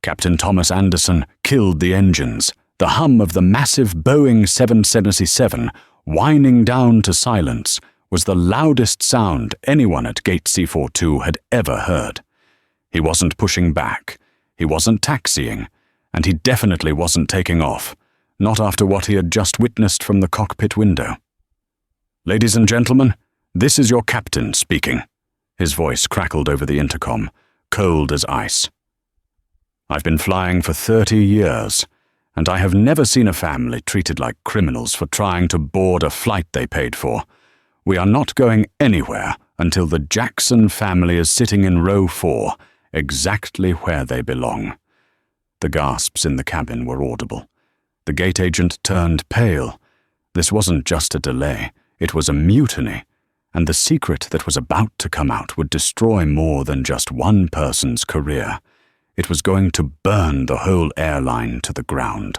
Captain Thomas Anderson killed the engines. The hum of the massive Boeing 777, whining down to silence, was the loudest sound anyone at Gate C42 had ever heard. He wasn't pushing back, he wasn't taxiing, and he definitely wasn't taking off, not after what he had just witnessed from the cockpit window. "Ladies and gentlemen, this is your captain speaking." His voice crackled over the intercom, cold as ice. "I've been flying for 30 years, and I have never seen a family treated like criminals for trying to board a flight they paid for. We are not going anywhere until the Jackson family is sitting in row 4, exactly where they belong." The gasps in the cabin were audible. The gate agent turned pale. This wasn't just a delay, it was a mutiny, and the secret that was about to come out would destroy more than just one person's career. It was going to burn the whole airline to the ground.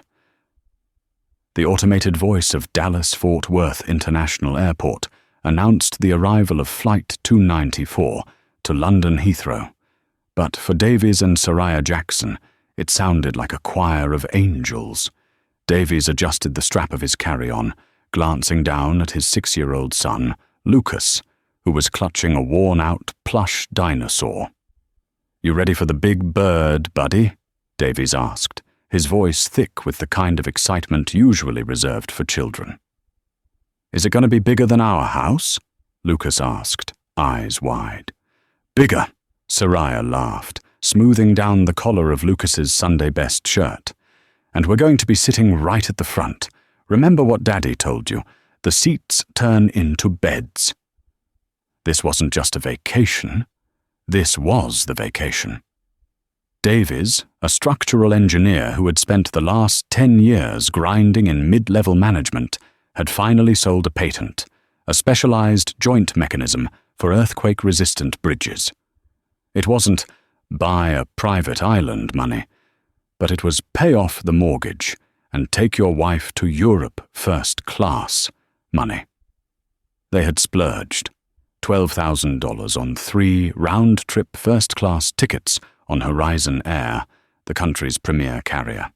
The automated voice of Dallas-Fort Worth International Airport announced the arrival of Flight 294 to London Heathrow. But for Davies and Soraya Jackson, it sounded like a choir of angels. Davies adjusted the strap of his carry-on, glancing down at his 6-year-old son, Lucas, who was clutching a worn-out plush dinosaur. "You ready for the big bird, buddy?" Davies asked, his voice thick with the kind of excitement usually reserved for children. "Is it going to be bigger than our house?" Lucas asked, eyes wide. "Bigger," Soraya laughed, smoothing down the collar of Lucas's Sunday best shirt. "And we're going to be sitting right at the front. Remember what Daddy told you, the seats turn into beds." This wasn't just a vacation. This was the vacation. Davies, a structural engineer who had spent the last 10 years grinding in mid-level management, had finally sold a patent, a specialized joint mechanism for earthquake-resistant bridges. It wasn't buy a private island money, but it was pay off the mortgage and take your wife to Europe first class money. They had splurged $12,000 on 3 round-trip first-class tickets on Horizon Air, the country's premier carrier.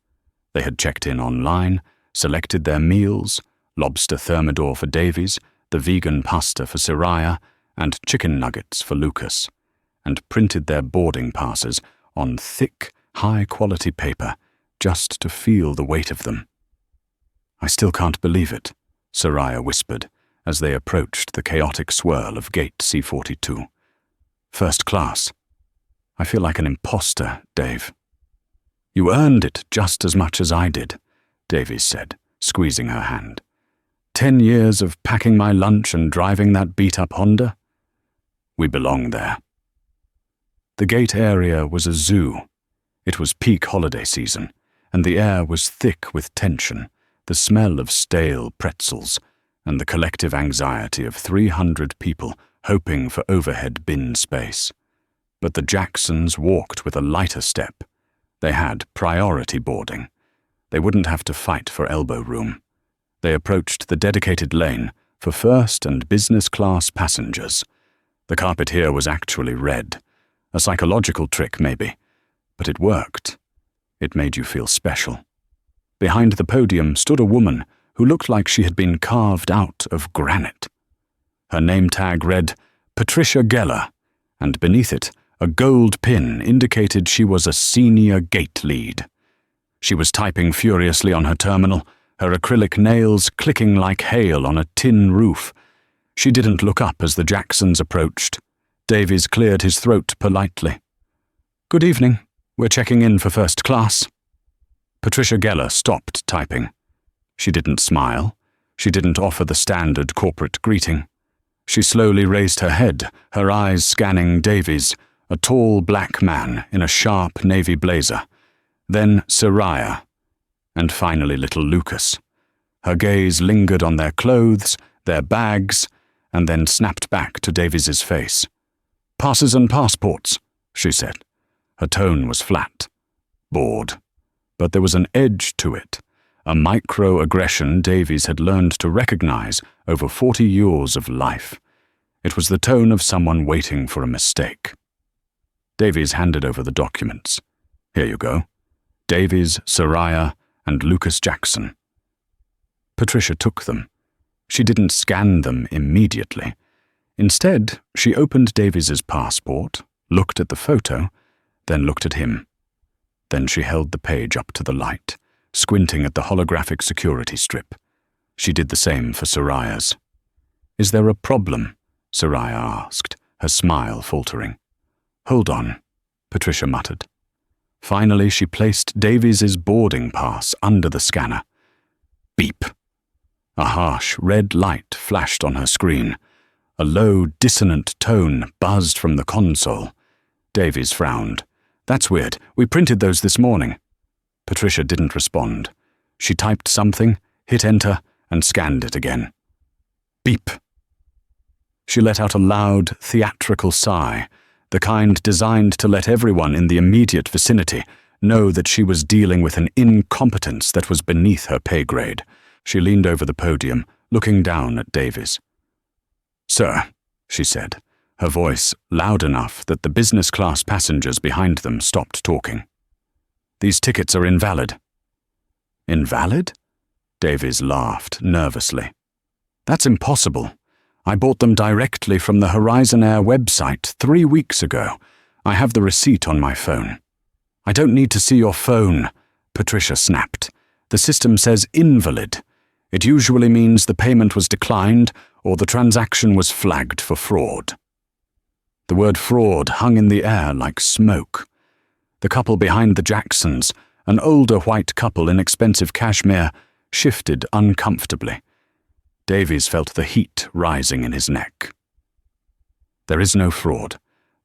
They had checked in online, selected their meals, lobster thermidor for Davies, the vegan pasta for Soraya, and chicken nuggets for Lucas, and printed their boarding passes on thick, high-quality paper just to feel the weight of them. "I still can't believe it," Soraya whispered as they approached the chaotic swirl of Gate C42. "First class. I feel like an imposter, Dave." "You earned it just as much as I did," Davies said, squeezing her hand. 10 years of packing my lunch and driving that beat-up Honda? We belong there." The gate area was a zoo. It was peak holiday season, and the air was thick with tension, the smell of stale pretzels, and the collective anxiety of 300 people hoping for overhead bin space. But the Jacksons walked with a lighter step. They had priority boarding. They wouldn't have to fight for elbow room. They approached the dedicated lane for first and business class passengers. The carpet here was actually red. A psychological trick, maybe, but it worked. It made you feel special. Behind the podium stood a woman who looked like she had been carved out of granite. Her name tag read Patricia Geller, and beneath it, a gold pin indicated she was a senior gate lead. She was typing furiously on her terminal, her acrylic nails clicking like hail on a tin roof. She didn't look up as the Jacksons approached. Davies cleared his throat politely. "Good evening. We're checking in for first class." Patricia Geller stopped typing. She didn't smile. She didn't offer the standard corporate greeting. She slowly raised her head, her eyes scanning Davies, a tall black man in a sharp navy blazer. Then Soraya, and finally little Lucas. Her gaze lingered on their clothes, their bags, and then snapped back to Davies's face. "Passes and passports," she said. Her tone was flat, bored, but there was an edge to it, a microaggression Davies had learned to recognize over 40 years of life. It was the tone of someone waiting for a mistake. Davies handed over the documents. "Here you go. Davies, Soraya, and Lucas Jackson. Patricia took them. She didn't scan them immediately. Instead, she opened Davies's passport, looked at the photo, then looked at him. Then she held the page up to the light, squinting at the holographic security strip. She did the same for Soraya's. "Is there a problem?" Soraya asked, her smile faltering. "Hold on," Patricia muttered. Finally, she placed Davies's boarding pass under the scanner. Beep. A harsh red light flashed on her screen. A low, dissonant tone buzzed from the console. Davies frowned. "That's weird. We printed those this morning." Patricia didn't respond. She typed something, hit enter, and scanned it again. Beep. She let out a loud, theatrical sigh, the kind designed to let everyone in the immediate vicinity know that she was dealing with an incompetence that was beneath her pay grade. She leaned over the podium, looking down at Davies. "Sir," she said, her voice loud enough that the business-class passengers behind them stopped talking. "These tickets are invalid." "Invalid?" Davies laughed nervously. "That's impossible. I bought them directly from the Horizon Air website 3 weeks ago. I have the receipt on my phone." "I don't need to see your phone," Patricia snapped. "The system says invalid. It usually means the payment was declined or the transaction was flagged for fraud." The word fraud hung in the air like smoke. The couple behind the Jacksons, an older white couple in expensive cashmere, shifted uncomfortably. Davies felt the heat rising in his neck. "There is no fraud.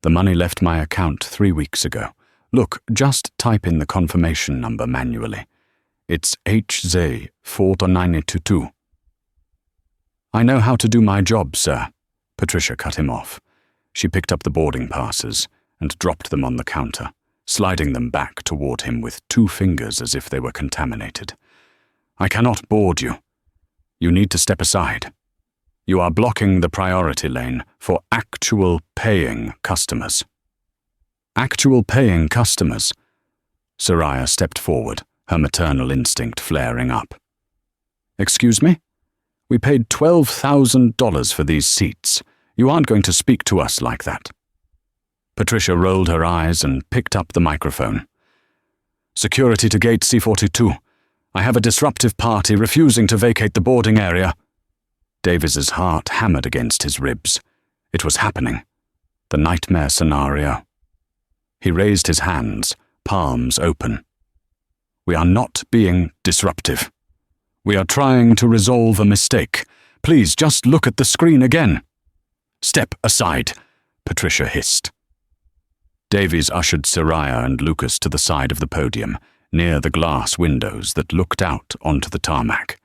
The money left my account 3 weeks ago. Look, just type in the confirmation number manually. It's HZ4922. "I know how to do my job, sir," Patricia cut him off. She picked up the boarding passes and dropped them on the counter, sliding them back toward him with 2 fingers as if they were contaminated. "I cannot board you. You need to step aside. You are blocking the priority lane for actual paying customers." "Actual paying customers?" Soraya stepped forward, her maternal instinct flaring up. "Excuse me? We paid $12,000 for these seats. You aren't going to speak to us like that." Patricia rolled her eyes and picked up the microphone. "Security to gate C42. I have a disruptive party refusing to vacate the boarding area." Davies's heart hammered against his ribs. It was happening. The nightmare scenario. He raised his hands, palms open. "We are not being disruptive. We are trying to resolve a mistake. Please just look at the screen again." "Step aside," Patricia hissed. Davies ushered Soraya and Lucas to the side of the podium, near the glass windows that looked out onto the tarmac.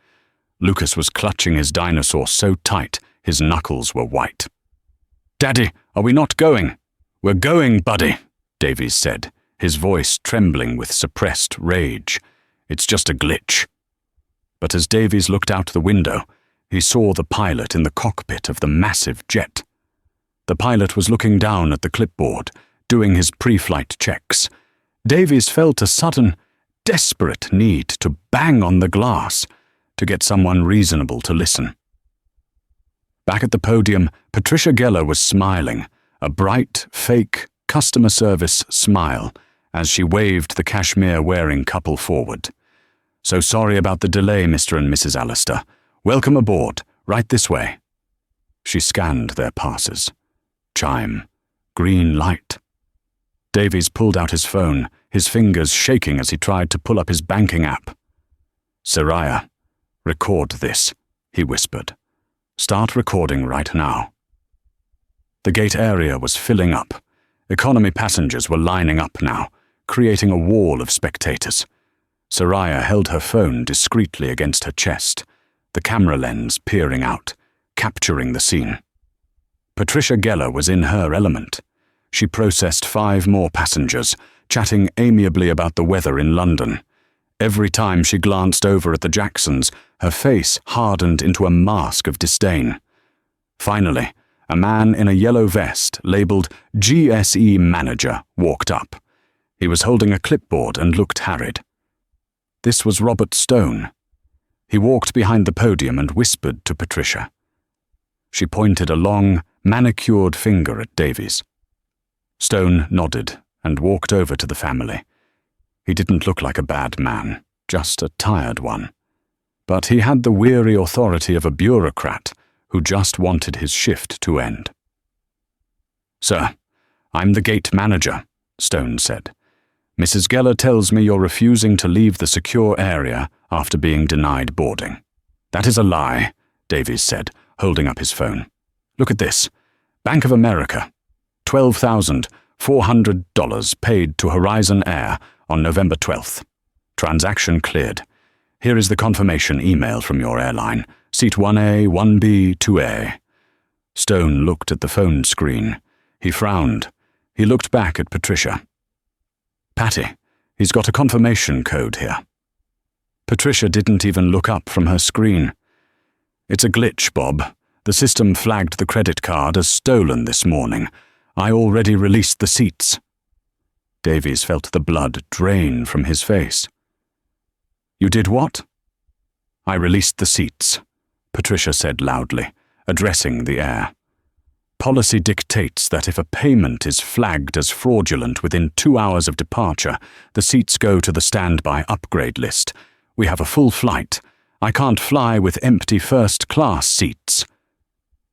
Lucas was clutching his dinosaur so tight his knuckles were white. "Daddy, are we not going?" "We're going, buddy," Davies said, his voice trembling with suppressed rage. "It's just a glitch." But as Davies looked out the window, he saw the pilot in the cockpit of the massive jet. The pilot was looking down at the clipboard, doing his pre-flight checks. Davies felt a sudden, desperate need to bang on the glass to get someone reasonable to listen. Back at the podium, Patricia Geller was smiling, a bright, fake, customer service smile, as she waved the cashmere-wearing couple forward. "So sorry about the delay, Mr. and Mrs. Allister. Welcome aboard, right this way." She scanned their passes. Chime. Green light. Davies pulled out his phone, his fingers shaking as he tried to pull up his banking app. "Soraya, record this," he whispered. "Start recording right now." The gate area was filling up. Economy passengers were lining up now, creating a wall of spectators. Soraya held her phone discreetly against her chest, the camera lens peering out, capturing the scene. Patricia Geller was in her element. She processed 5 more passengers, chatting amiably about the weather in London. Every time she glanced over at the Jacksons, her face hardened into a mask of disdain. Finally, a man in a yellow vest labeled GSE Manager walked up. He was holding a clipboard and looked harried. This was Robert Stone. He walked behind the podium and whispered to Patricia. She pointed a long, manicured finger at Davies. Stone nodded and walked over to the family. He didn't look like a bad man, just a tired one. But he had the weary authority of a bureaucrat who just wanted his shift to end. "Sir, I'm the gate manager," Stone said. "Mrs. Geller tells me you're refusing to leave the secure area after being denied boarding." "That is a lie," Davies said, holding up his phone. "Look at this. Bank of America. $12,400 paid to Horizon Air on November 12th. Transaction cleared. Here is the confirmation email from your airline. Seat 1A, 1B, 2A. Stone looked at the phone screen. He frowned. He looked back at Patricia. "Patty, he's got a confirmation code here." Patricia didn't even look up from her screen. "It's a glitch, Bob. The system flagged the credit card as stolen this morning. I already released the seats." Davies felt the blood drain from his face. "You did what?" "I released the seats," Patricia said loudly, addressing the air. "Policy dictates that if a payment is flagged as fraudulent within 2 hours of departure, the seats go to the standby upgrade list. We have a full flight. I can't fly with empty first-class seats."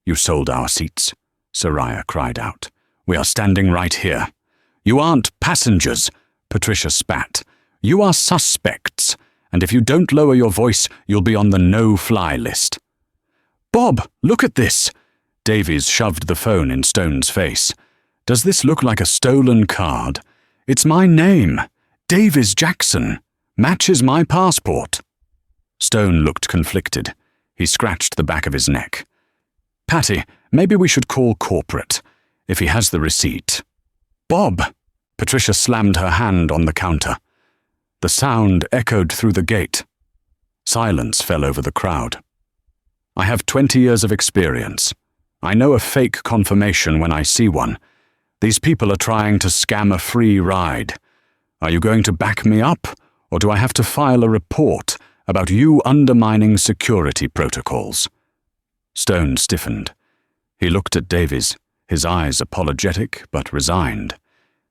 "You sold our seats," Soraya cried out. "We are standing right here." "You aren't passengers," Patricia spat. "You are suspects, and if you don't lower your voice, you'll be on the no-fly list." "Bob, look at this!" Davies shoved the phone in Stone's face. "Does this look like a stolen card? It's my name, Davies Jackson. Matches my passport." Stone looked conflicted. He scratched the back of his neck. "Patty, maybe we should call corporate, if he has the receipt." "Bob!" Patricia slammed her hand on the counter. The sound echoed through the gate. Silence fell over the crowd. "I have 20 years of experience. I know a fake confirmation when I see one. These people are trying to scam a free ride. Are you going to back me up, or do I have to file a report about you undermining security protocols?" Stone stiffened. He looked at Davies, his eyes apologetic but resigned.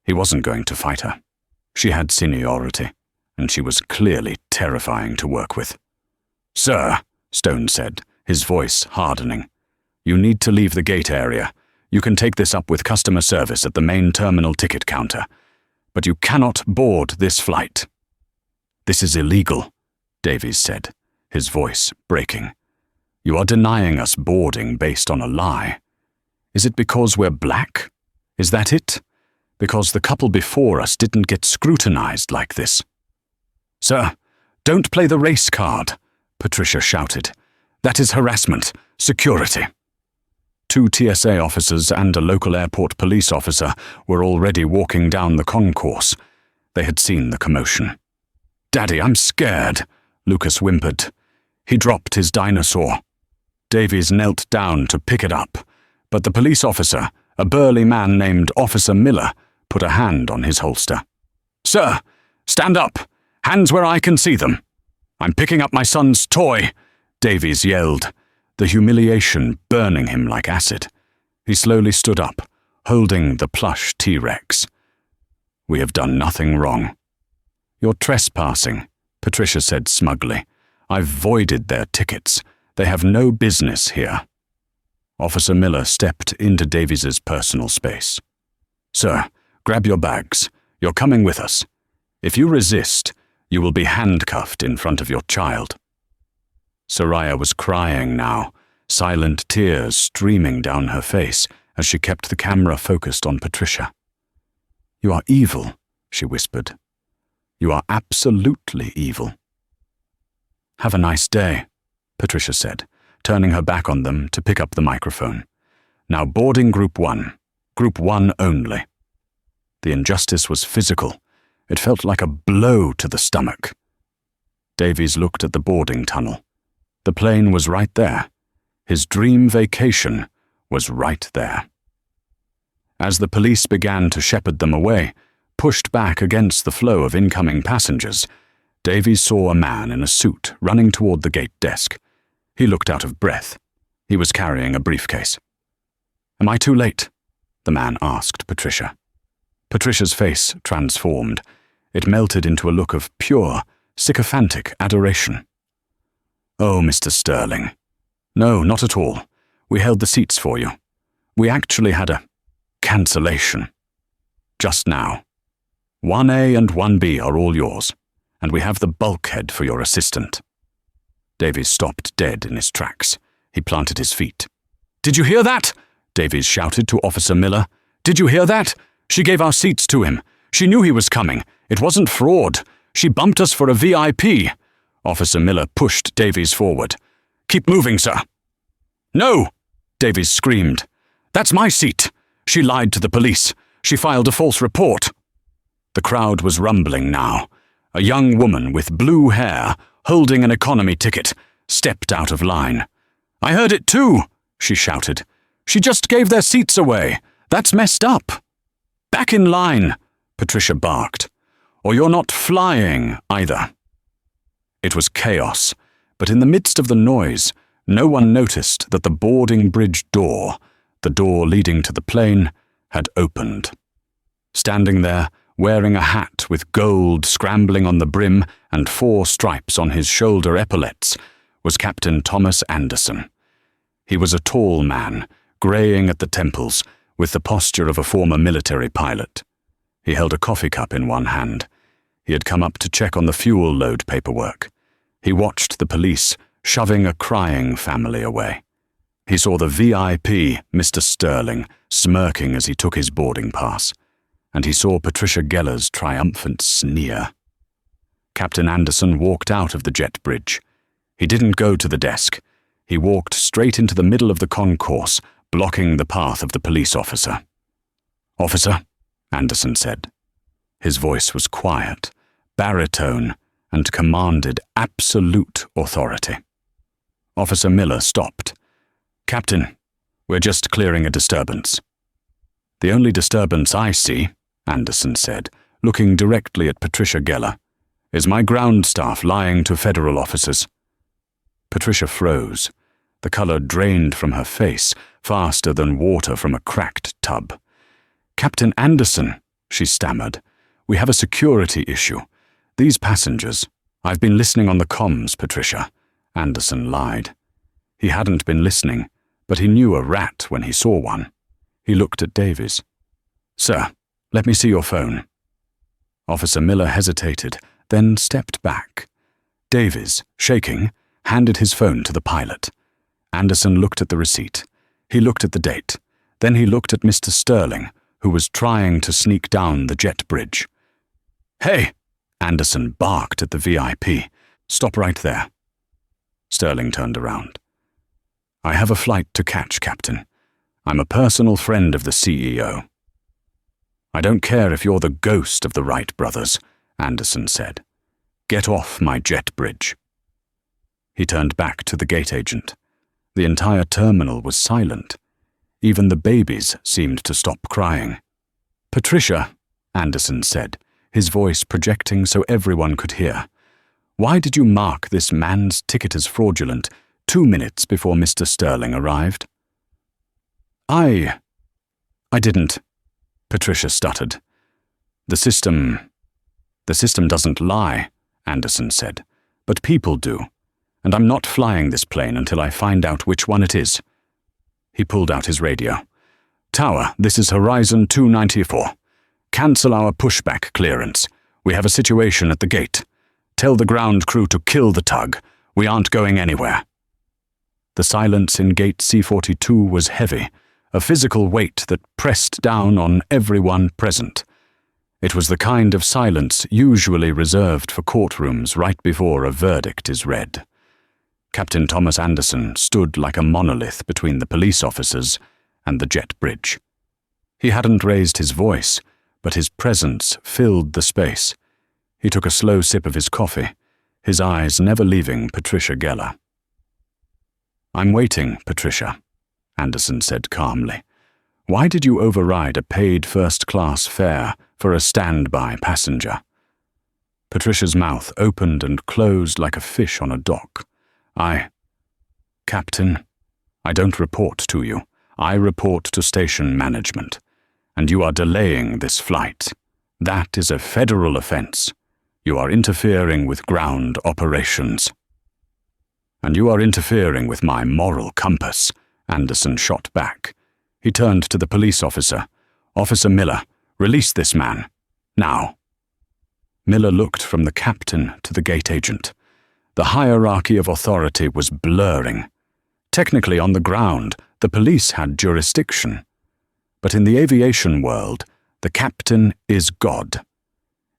He wasn't going to fight her. She had seniority, and she was clearly terrifying to work with. "Sir," Stone said, his voice hardening, "you need to leave the gate area. You can take this up with customer service at the main terminal ticket counter. But you cannot board this flight." "This is illegal," Davies said, his voice breaking. "You are denying us boarding based on a lie. Is it because we're black? Is that it? Because the couple before us didn't get scrutinized like this?" "Sir, don't play the race card," Patricia shouted. "That is harassment. Security." 2 TSA officers and a local airport police officer were already walking down the concourse. They had seen the commotion. "Daddy, I'm scared," Lucas whimpered. He dropped his dinosaur. Davies knelt down to pick it up, but the police officer, a burly man named Officer Miller, put a hand on his holster. "Sir, stand up! Hands where I can see them!" "I'm picking up my son's toy," Davies yelled, the humiliation burning him like acid. He slowly stood up, holding the plush T-Rex. "We have done nothing wrong." "You're trespassing," Patricia said smugly. "I've voided their tickets. They have no business here." Officer Miller stepped into Davies's personal space. "Sir, grab your bags. You're coming with us. If you resist, you will be handcuffed in front of your child." Soraya was crying now, silent tears streaming down her face as she kept the camera focused on Patricia. "You are evil," she whispered. "You are absolutely evil." "Have a nice day," Patricia said, turning her back on them to pick up the microphone. "Now boarding Group 1. Group 1 only." The injustice was physical. It felt like a blow to the stomach. Davies looked at the boarding tunnel. The plane was right there. His dream vacation was right there. As the police began to shepherd them away, pushed back against the flow of incoming passengers, Davies saw a man in a suit running toward the gate desk. He looked out of breath. He was carrying a briefcase. "Am I too late?" the man asked Patricia. Patricia's face transformed. It melted into a look of pure, sycophantic adoration. "Oh, Mr. Sterling. No, not at all. We held the seats for you. We actually had a cancellation. Just now. 1A and 1B are all yours, and we have the bulkhead for your assistant." Davies stopped dead in his tracks. He planted his feet. "Did you hear that?" Davies shouted to Officer Miller. "Did you hear that? She gave our seats to him. She knew he was coming. It wasn't fraud. She bumped us for a VIP. Officer Miller pushed Davies forward. "Keep moving, sir." "No!" Davies screamed. "That's my seat. She lied to the police. She filed a false report." The crowd was rumbling now. A young woman with blue hair, holding an economy ticket, stepped out of line. "I heard it too," she shouted. "She just gave their seats away. That's messed up." "Back in line," Patricia barked. "Or you're not flying either." It was chaos, but in the midst of the noise, no one noticed that the boarding bridge door, the door leading to the plane, had opened. Standing there, wearing a hat with gold scrambling on the brim and 4 stripes on his shoulder epaulets, was Captain Thomas Anderson. He was a tall man, greying at the temples, with the posture of a former military pilot. He held a coffee cup in one hand. He had come up to check on the fuel load paperwork. He watched the police shoving a crying family away. He saw the VIP, Mr. Sterling, smirking as he took his boarding pass, and he saw Patricia Geller's triumphant sneer. Captain Anderson walked out of the jet bridge. He didn't go to the desk. He walked straight into the middle of the concourse, blocking the path of the police officer. "Officer," Anderson said. His voice was quiet, baritone, and commanded absolute authority. Officer Miller stopped. "Captain, we're just clearing a disturbance." "The only disturbance I see," Anderson said, looking directly at Patricia Geller, "is my ground staff lying to federal officers." Patricia froze. The color drained from her face faster than water from a cracked tub. "Captain Anderson," she stammered, "we have a security issue. These passengers—" "I've been listening on the comms, Patricia," Anderson lied. He hadn't been listening, but he knew a rat when he saw one. He looked at Davies. "Sir, let me see your phone." Officer Miller hesitated, then stepped back. Davies, shaking, handed his phone to the pilot. Anderson looked at the receipt. He looked at the date. Then he looked at Mr. Sterling, who was trying to sneak down the jet bridge. "Hey!" Anderson barked at the VIP. "Stop right there." Sterling turned around. "I have a flight to catch, Captain. I'm a personal friend of the CEO." "I don't care if you're the ghost of the Wright brothers," Anderson said. "Get off my jet bridge." He turned back to the gate agent. The entire terminal was silent. Even the babies seemed to stop crying. "Patricia," Anderson said, his voice projecting so everyone could hear, "why did you mark this man's ticket as fraudulent 2 minutes before Mr. Sterling arrived?" I didn't," Patricia stuttered. The system doesn't lie," Anderson said, "but people do. And I'm not flying this plane until I find out which one it is." He pulled out his radio. "Tower, this is Horizon 294. Cancel our pushback clearance. We have a situation at the gate. Tell the ground crew to kill the tug. We aren't going anywhere." The silence in gate C42 was heavy, a physical weight that pressed down on everyone present. It was the kind of silence usually reserved for courtrooms right before a verdict is read. Captain Thomas Anderson stood like a monolith between the police officers and the jet bridge. He hadn't raised his voice, but his presence filled the space. He took a slow sip of his coffee, his eyes never leaving Patricia Geller. "I'm waiting, Patricia," Anderson said calmly. "Why did you override a paid first-class fare for a standby passenger. Patricia's mouth opened and closed like a fish on a dock. Captain, I don't report to you. I report to station management. And you are delaying this flight. That is a federal offense. You are interfering with ground operations. And you are interfering with my moral compass, Anderson shot back. He turned to the police officer. Officer Miller, release this man. Now. Miller looked from the captain to the gate agent. The hierarchy of authority was blurring. Technically, on the ground, the police had jurisdiction. But in the aviation world, the captain is God.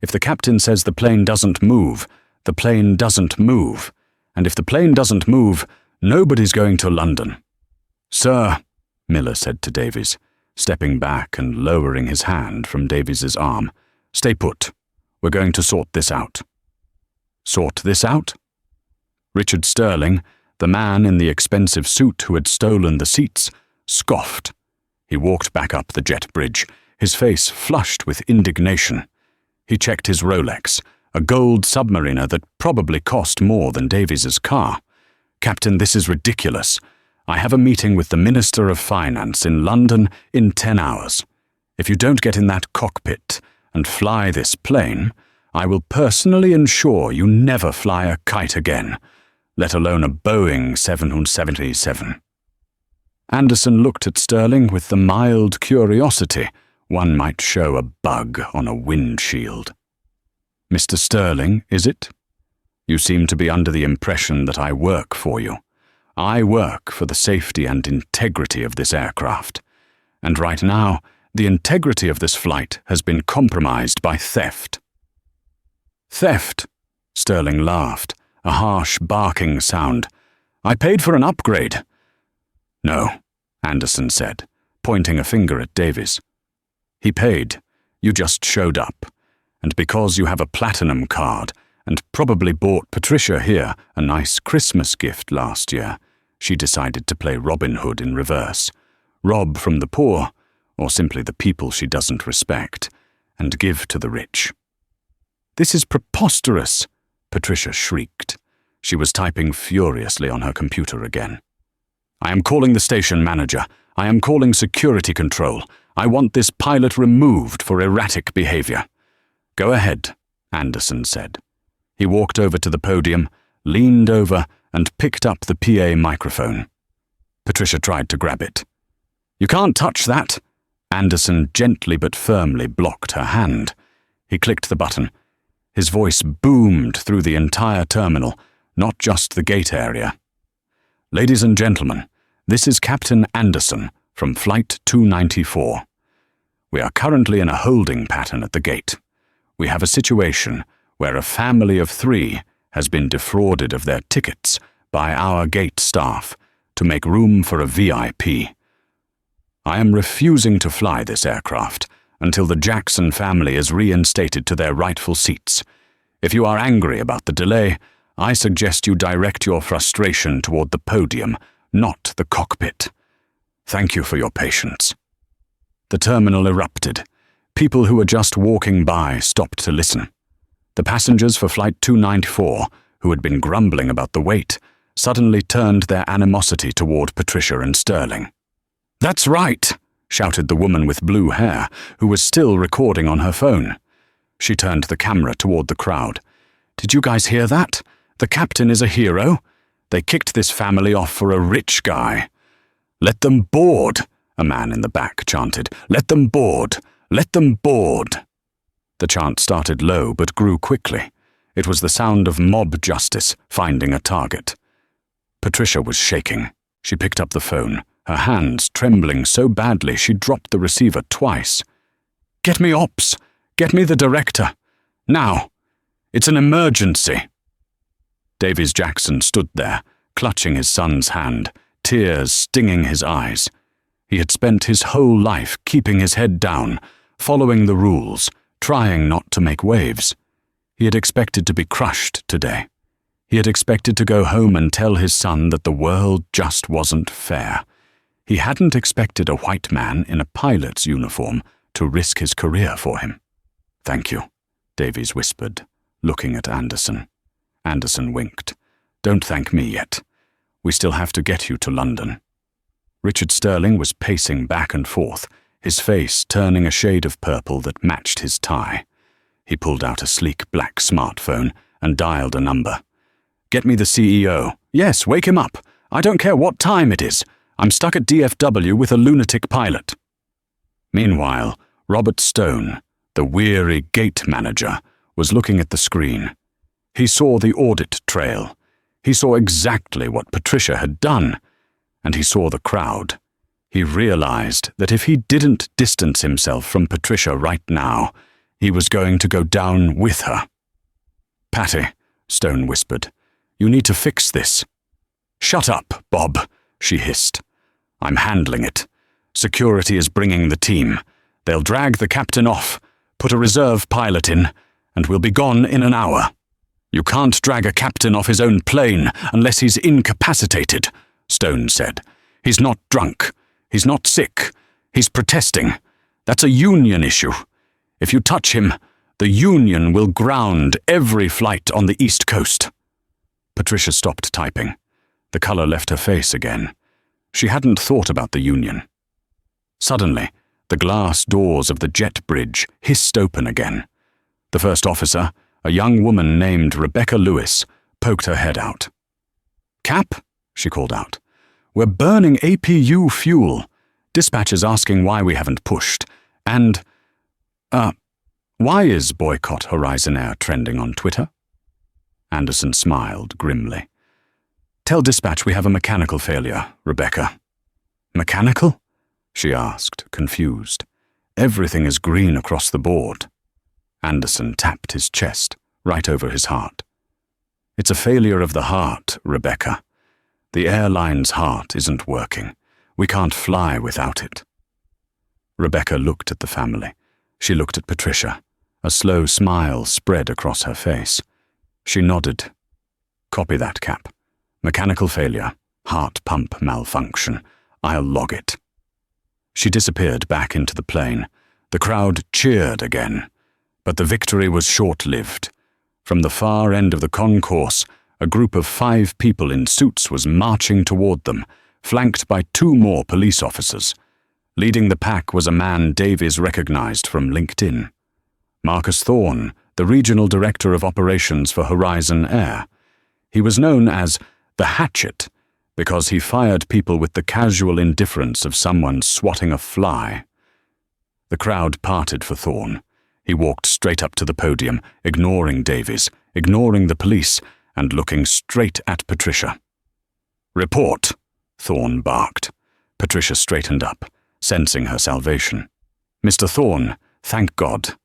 If the captain says the plane doesn't move, the plane doesn't move. And if the plane doesn't move, nobody's going to London. Sir, Miller said to Davies, stepping back and lowering his hand from Davies's arm, stay put. We're going to sort this out. Sort this out? Richard Sterling, the man in the expensive suit who had stolen the seats, scoffed. He walked back up the jet bridge, his face flushed with indignation. He checked his Rolex, a gold submariner that probably cost more than Davies's car. Captain, this is ridiculous. I have a meeting with the Minister of Finance in London in 10 hours. If you don't get in that cockpit and fly this plane, I will personally ensure you never fly a kite again, let alone a Boeing 777. Anderson looked at Sterling with the mild curiosity one might show a bug on a windshield. Mr. Sterling, is it? You seem to be under the impression that I work for you. I work for the safety and integrity of this aircraft. And right now, the integrity of this flight has been compromised by theft. Theft? Sterling laughed, a harsh barking sound. I paid for an upgrade. No, Anderson said, pointing a finger at Davies. He paid. You just showed up. And because you have a platinum card and probably bought Patricia here a nice Christmas gift last year, she decided to play Robin Hood in reverse, rob from the poor, or simply the people she doesn't respect, and give to the rich. This is preposterous, Patricia shrieked. She was typing furiously on her computer again. I am calling the station manager. I am calling security control. I want this pilot removed for erratic behavior. Go ahead, Anderson said. He walked over to the podium, leaned over, and picked up the PA microphone. Patricia tried to grab it. You can't touch that. Anderson gently but firmly blocked her hand. He clicked the button. His voice boomed through the entire terminal, not just the gate area. Ladies and gentlemen, this is Captain Anderson from Flight 294. We are currently in a holding pattern at the gate. We have a situation where a family of 3 has been defrauded of their tickets by our gate staff to make room for a VIP. I am refusing to fly this aircraft until the Jackson family is reinstated to their rightful seats. If you are angry about the delay, I suggest you direct your frustration toward the podium, not the cockpit. Thank you for your patience. The terminal erupted. People who were just walking by stopped to listen. The passengers for Flight 294, who had been grumbling about the wait, suddenly turned their animosity toward Patricia and Sterling. That's right, shouted the woman with blue hair, who was still recording on her phone. She turned the camera toward the crowd. Did you guys hear that? The captain is a hero. They kicked this family off for a rich guy. Let them board, a man in the back chanted. Let them board. Let them board. The chant started low but grew quickly. It was the sound of mob justice finding a target. Patricia was shaking. She picked up the phone, her hands trembling so badly she dropped the receiver twice. Get me ops! Get me the director! Now! It's an emergency! Davies Jackson stood there, clutching his son's hand, tears stinging his eyes. He had spent his whole life keeping his head down, following the rules, trying not to make waves. He had expected to be crushed today. He had expected to go home and tell his son that the world just wasn't fair. He hadn't expected a white man in a pilot's uniform to risk his career for him. "Thank you," Davies whispered, looking at Anderson. Anderson winked. "Don't thank me yet. We still have to get you to London." Richard Sterling was pacing back and forth, his face turning a shade of purple that matched his tie. He pulled out a sleek black smartphone and dialed a number. "Get me the CEO. Yes, wake him up. I don't care what time it is. I'm stuck at DFW with a lunatic pilot." Meanwhile, Robert Stone, the weary gate manager, was looking at the screen. He saw the audit trail. He saw exactly what Patricia had done. And he saw the crowd. He realized that if he didn't distance himself from Patricia right now, he was going to go down with her. "Patty," Stone whispered, "you need to fix this." "Shut up, Bob," she hissed. "I'm handling it. Security is bringing the team. They'll drag the captain off, put a reserve pilot in, and we'll be gone in an hour. You can't drag a captain off his own plane unless he's incapacitated," Stone said. "He's not drunk. He's not sick. He's protesting. That's a union issue. If you touch him, the union will ground every flight on the East Coast." Patricia stopped typing. The color left her face again. She hadn't thought about the union. Suddenly, the glass doors of the jet bridge hissed open again. The first officer, a young woman named Rebecca Lewis, poked her head out. "Cap," she called out, "we're burning APU fuel. Dispatch is asking why we haven't pushed. And, why is Boycott Horizon Air trending on Twitter?" Anderson smiled grimly. "Tell dispatch we have a mechanical failure, Rebecca." "Mechanical?" she asked, confused. "Everything is green across the board." Anderson tapped his chest, right over his heart. "It's a failure of the heart, Rebecca. The airline's heart isn't working. We can't fly without it." Rebecca looked at the family. She looked at Patricia. A slow smile spread across her face. She nodded. "Copy that, Cap. Mechanical failure. Heart pump malfunction. I'll log it." She disappeared back into the plane. The crowd cheered again. But the victory was short-lived. From the far end of the concourse, a group of 5 people in suits was marching toward them, flanked by 2 more police officers. Leading the pack was a man Davies recognized from LinkedIn. Marcus Thorne, the Regional Director of Operations for Horizon Air. He was known as the Hatchet because he fired people with the casual indifference of someone swatting a fly. The crowd parted for Thorne. He walked straight up to the podium, ignoring Davies, ignoring the police, and looking straight at Patricia. "Report," Thorne barked. Patricia straightened up, sensing her salvation. "Mr. Thorne, thank God.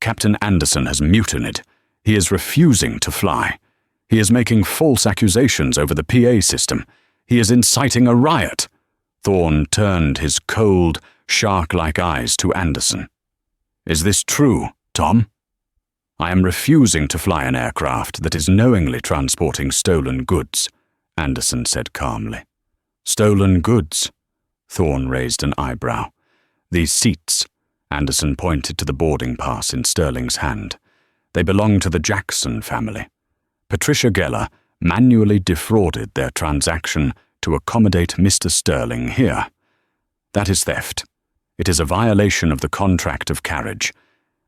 Captain Anderson has mutinied. He is refusing to fly. He is making false accusations over the PA system. He is inciting a riot." Thorne turned his cold, shark-like eyes to Anderson. "Is this true, Tom?" "I am refusing to fly an aircraft that is knowingly transporting stolen goods," Anderson said calmly. "Stolen goods?" Thorne raised an eyebrow. "These seats," Anderson pointed to the boarding pass in Sterling's hand. "They belong to the Jackson family. Patricia Geller manually defrauded their transaction to accommodate Mr. Sterling here. That is theft. It is a violation of the contract of carriage,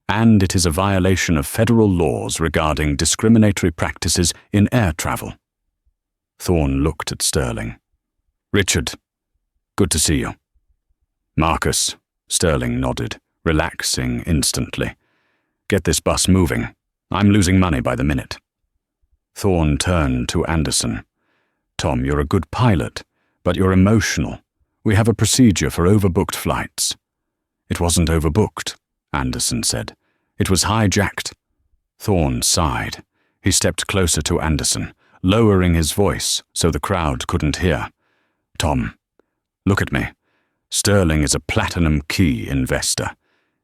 and it is a violation of federal laws regarding discriminatory practices in air travel." Thorne looked at Sterling. "Richard, good to see you." "Marcus," Sterling nodded, relaxing instantly. "Get this bus moving. I'm losing money by the minute." Thorne turned to Anderson. "Tom, you're a good pilot, but you're emotional. We have a procedure for overbooked flights." "It wasn't overbooked," Anderson said. "It was hijacked." Thorne sighed. He stepped closer to Anderson, lowering his voice so the crowd couldn't hear. "Tom, look at me. Sterling is a platinum key investor.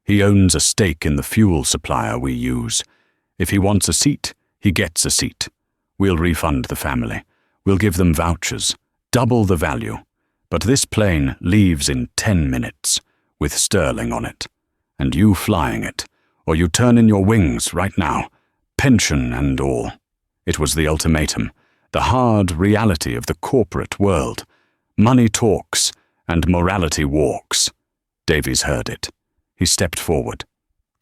He owns a stake in the fuel supplier we use. If he wants a seat, he gets a seat. We'll refund the family. We'll give them vouchers, double the value. But this plane leaves in 10 minutes, with Sterling on it, and you flying it, or you turn in your wings right now, pension and all. It was the ultimatum, the hard reality of the corporate world. Money talks and morality walks. Davies heard it. He stepped forward.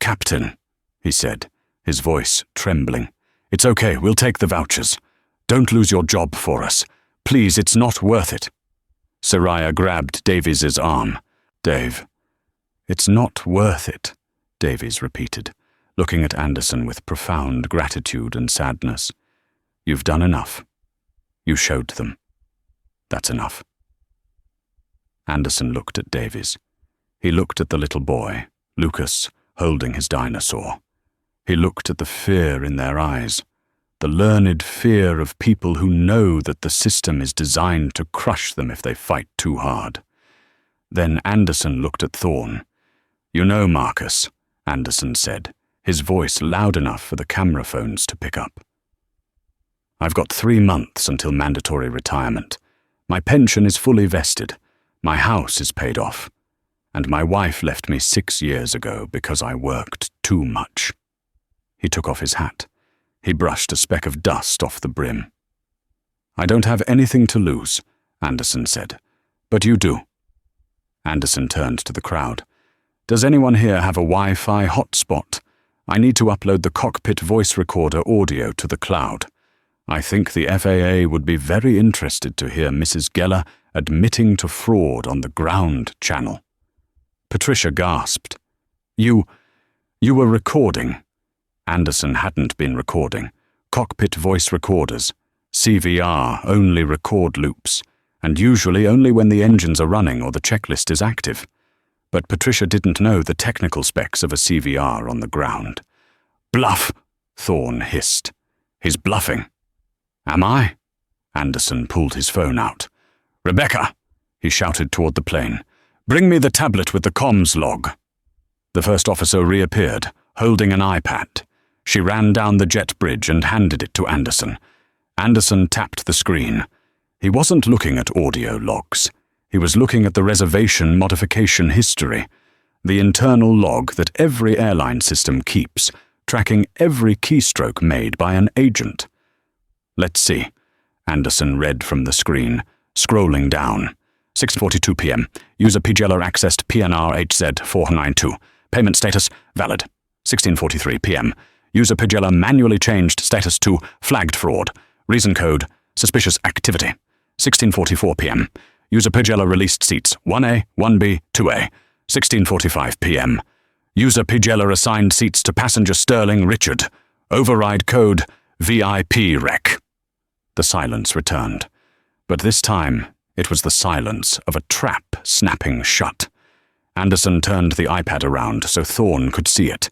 "Captain," he said, his voice trembling. "It's okay, we'll take the vouchers. Don't lose your job for us. Please, it's not worth it." Soraya grabbed Davies's arm. "Dave, it's not worth it," Davies repeated, looking at Anderson with profound gratitude and sadness. "You've done enough. You showed them. That's enough." Anderson looked at Davies. He looked at the little boy, Lucas, holding his dinosaur. He looked at the fear in their eyes, the learned fear of people who know that the system is designed to crush them if they fight too hard. Then Anderson looked at Thorne. "You know, Marcus," Anderson said, his voice loud enough for the camera phones to pick up. "I've got 3 months until mandatory retirement. My pension is fully vested. My house is paid off. And my wife left me 6 years ago because I worked too much." He took off his hat. He brushed a speck of dust off the brim. "I don't have anything to lose," Anderson said. "But you do." Anderson turned to the crowd. "Does anyone here have a Wi-Fi hotspot? I need to upload the cockpit voice recorder audio to the cloud. I think the FAA would be very interested to hear Mrs. Geller admitting to fraud on the ground channel." Patricia gasped. You were recording." Anderson hadn't been recording. Cockpit voice recorders, CVR, only record loops, and usually only when the engines are running or the checklist is active. But Patricia didn't know the technical specs of a CVR on the ground. "Bluff," Thorne hissed. "He's bluffing." "Am I?" Anderson pulled his phone out. "Rebecca," he shouted toward the plane, "bring me the tablet with the comms log." The first officer reappeared, holding an iPad. She ran down the jet bridge and handed it to Anderson. Anderson tapped the screen. He wasn't looking at audio logs. He was looking at the reservation modification history, the internal log that every airline system keeps, tracking every keystroke made by an agent. "Let's see," Anderson read from the screen, scrolling down. 6:42 p.m. User Pagella accessed PNR HZ 492. Payment status valid. 16:43 p.m. User Pagella manually changed status to flagged fraud. Reason code suspicious activity. 16:44 p.m. User Pagella released seats 1A, 1B, 2A. 16:45 p.m. User Pagella assigned seats to passenger Sterling Richard. Override code VIP rec. The silence returned, but this time it was the silence of a trap snapping shut. Anderson turned the iPad around so Thorne could see it.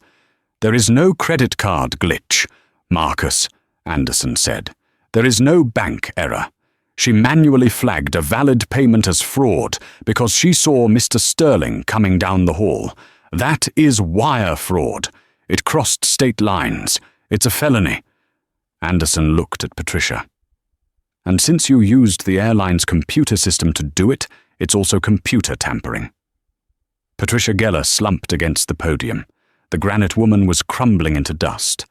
"There is no credit card glitch, Marcus," Anderson said. "There is no bank error. She manually flagged a valid payment as fraud because she saw Mr. Sterling coming down the hall. That is wire fraud. It crossed state lines. It's a felony." Anderson looked at Patricia. "And since you used the airline's computer system to do it, it's also computer tampering." Patricia Geller slumped against the podium. The granite woman was crumbling into dust.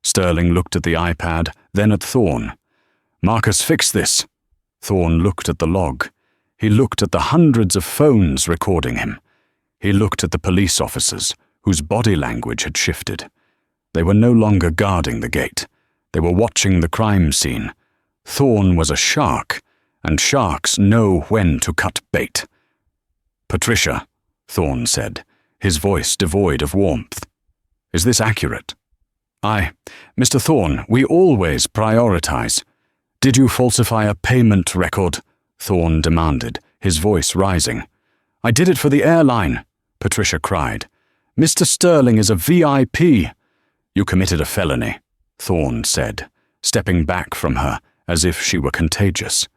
Sterling looked at the iPad, then at Thorne. "Marcus, fix this." Thorne looked at the log. He looked at the hundreds of phones recording him. He looked at the police officers, whose body language had shifted. They were no longer guarding the gate. They were watching the crime scene. Thorne was a shark, and sharks know when to cut bait. "Patricia," Thorne said, his voice devoid of warmth. "Is this accurate?" Mr. Thorne, we always prioritize." "Did you falsify a payment record?" Thorne demanded, his voice rising. "I did it for the airline," Patricia cried. "Mr. Sterling is a VIP." "You committed a felony," Thorne said, stepping back from her as if she were contagious.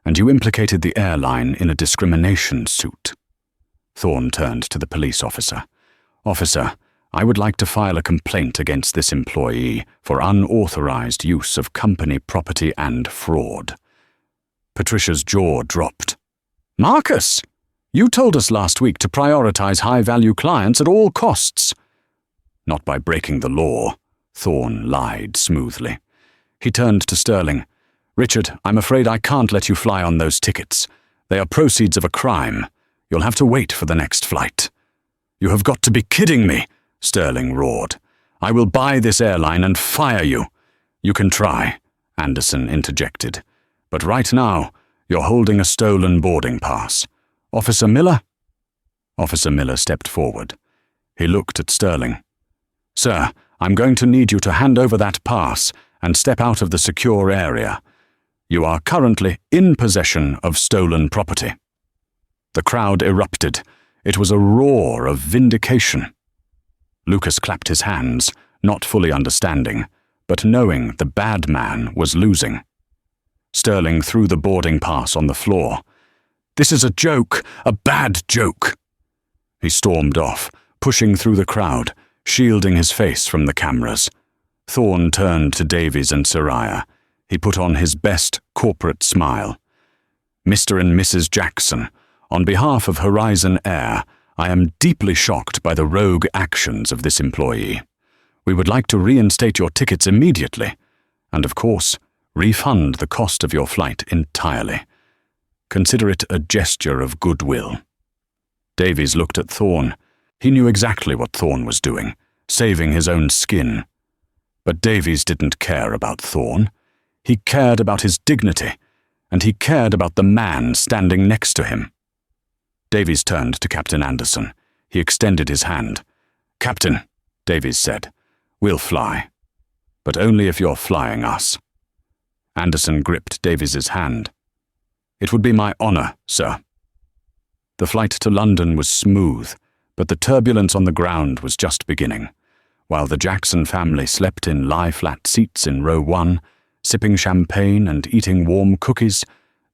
"And you implicated the airline in a discrimination suit." Thorne turned to the police officer. "Officer, I would like to file a complaint against this employee for unauthorized use of company property and fraud." Patricia's jaw dropped. "Marcus, you told us last week to prioritize high-value clients at all costs." Not by breaking the law, Thorne lied smoothly. He turned to Sterling. Richard, I'm afraid I can't let you fly on those tickets. They are proceeds of a crime. You'll have to wait for the next flight. You have got to be kidding me, Sterling roared. I will buy this airline and fire you. You can try, Anderson interjected. But right now, you're holding a stolen boarding pass. Officer Miller? Officer Miller stepped forward. He looked at Sterling. Sir, I'm going to need you to hand over that pass and step out of the secure area. You are currently in possession of stolen property. The crowd erupted. It was a roar of vindication. Lucas clapped his hands, not fully understanding, but knowing the bad man was losing. Sterling threw the boarding pass on the floor. This is a joke, a bad joke. He stormed off, pushing through the crowd, shielding his face from the cameras. Thorne turned to Davies and Soraya. He put on his best corporate smile. Mr. and Mrs. Jackson, on behalf of Horizon Air, I am deeply shocked by the rogue actions of this employee. We would like to reinstate your tickets immediately, and of course, refund the cost of your flight entirely. Consider it a gesture of goodwill. Davies looked at Thorne. He knew exactly what Thorne was doing, saving his own skin. But Davies didn't care about Thorne. He cared about his dignity, and he cared about the man standing next to him. Davies turned to Captain Anderson. He extended his hand. Captain, Davies said, we'll fly. But only if you're flying us. Anderson gripped Davies's hand. It would be my honor, sir. The flight to London was smooth, but the turbulence on the ground was just beginning. While the Jackson family slept in lie-flat seats in row 1, sipping champagne and eating warm cookies,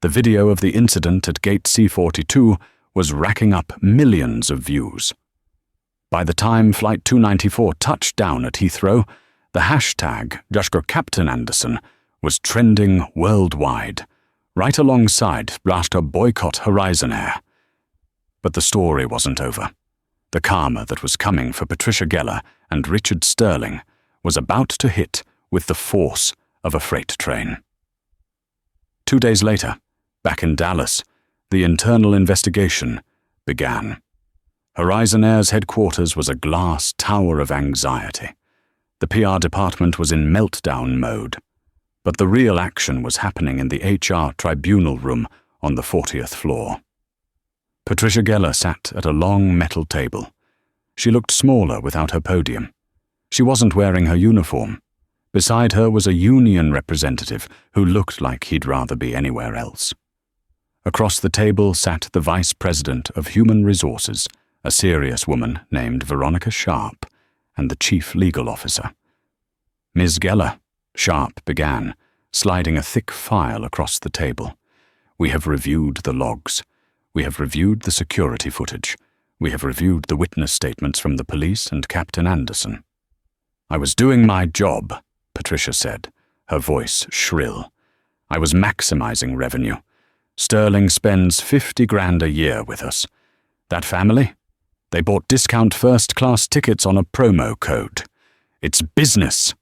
the video of the incident at Gate C-42 was racking up millions of views. By the time Flight 294 touched down at Heathrow, the hashtag #Captain Anderson was trending worldwide, right alongside #Boycott Horizon Air. But the story wasn't over. The karma that was coming for Patricia Geller and Richard Sterling was about to hit with the force of a freight train. 2 days later, back in Dallas, the internal investigation began. Horizon Air's headquarters was a glass tower of anxiety. The PR department was in meltdown mode. But the real action was happening in the HR tribunal room on the 40th floor. Patricia Geller sat at a long metal table. She looked smaller without her podium. She wasn't wearing her uniform. Beside her was a union representative who looked like he'd rather be anywhere else. Across the table sat the Vice President of Human Resources, a serious woman named Veronica Sharp, and the Chief Legal Officer. Ms. Geller, Sharp began, sliding a thick file across the table. We have reviewed the logs. We have reviewed the security footage. We have reviewed the witness statements from the police and Captain Anderson. I was doing my job, Patricia said, her voice shrill. I was maximizing revenue. Sterling spends 50 grand a year with us. That family? They bought discount first-class tickets on a promo code. It's business.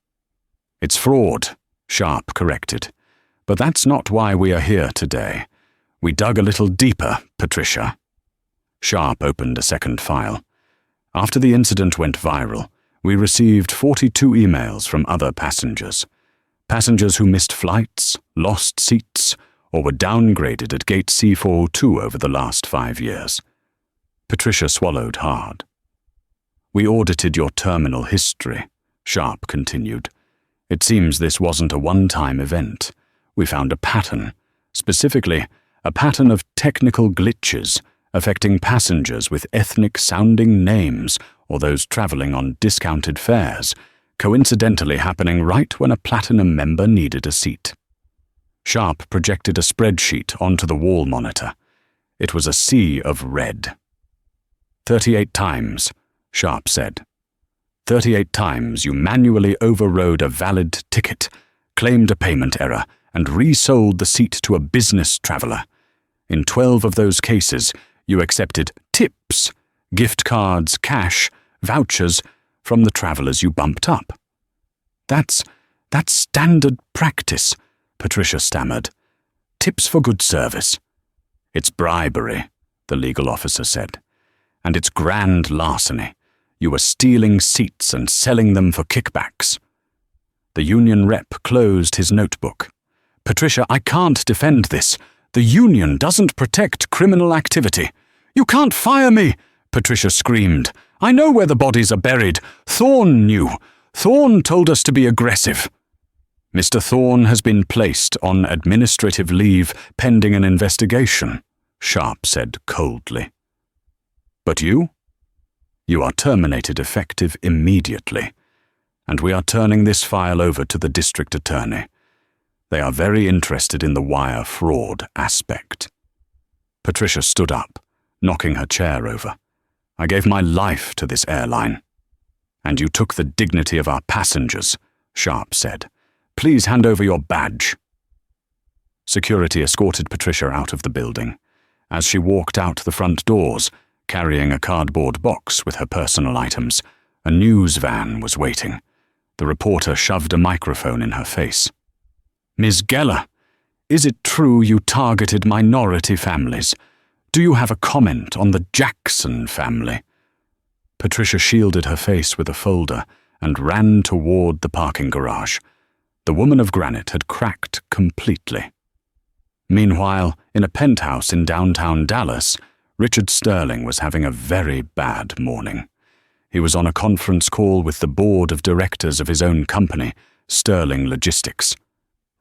It's fraud, Sharp corrected. But that's not why we are here today. We dug a little deeper, Patricia. Sharp opened a second file. After the incident went viral, we received 42 emails from other passengers. Passengers who missed flights, lost seats, or were downgraded at Gate C-402 over the last 5 years. Patricia swallowed hard. We audited your terminal history, Sharp continued. It seems this wasn't a one-time event. We found a pattern, specifically a pattern of technical glitches affecting passengers with ethnic-sounding names or those traveling on discounted fares, coincidentally happening right when a Platinum member needed a seat. Sharp projected a spreadsheet onto the wall monitor. It was a sea of red. 38 times, Sharp said. 38 times you manually overrode a valid ticket, claimed a payment error, and resold the seat to a business traveler. In 12 of those cases, you accepted tips, gift cards, cash, vouchers, from the travelers you bumped up. That's standard practice, Patricia stammered. Tips for good service. It's bribery, the legal officer said. And it's grand larceny. You were stealing seats and selling them for kickbacks. The union rep closed his notebook. Patricia, I can't defend this. The union doesn't protect criminal activity. You can't fire me, Patricia screamed. I know where the bodies are buried. Thorne knew. Thorne told us to be aggressive. Mr. Thorne has been placed on administrative leave pending an investigation, Sharp said coldly. But you? You are terminated effective immediately, and we are turning this file over to the district attorney. They are very interested in the wire fraud aspect. Patricia stood up, knocking her chair over. I gave my life to this airline. And you took the dignity of our passengers, Sharp said. Please hand over your badge. Security escorted Patricia out of the building. As she walked out the front doors, carrying a cardboard box with her personal items, a news van was waiting. The reporter shoved a microphone in her face. Ms. Geller, is it true you targeted minority families? Do you have a comment on the Jackson family? Patricia shielded her face with a folder and ran toward the parking garage. The woman of granite had cracked completely. Meanwhile, in a penthouse in downtown Dallas, Richard Sterling was having a very bad morning. He was on a conference call with the board of directors of his own company, Sterling Logistics.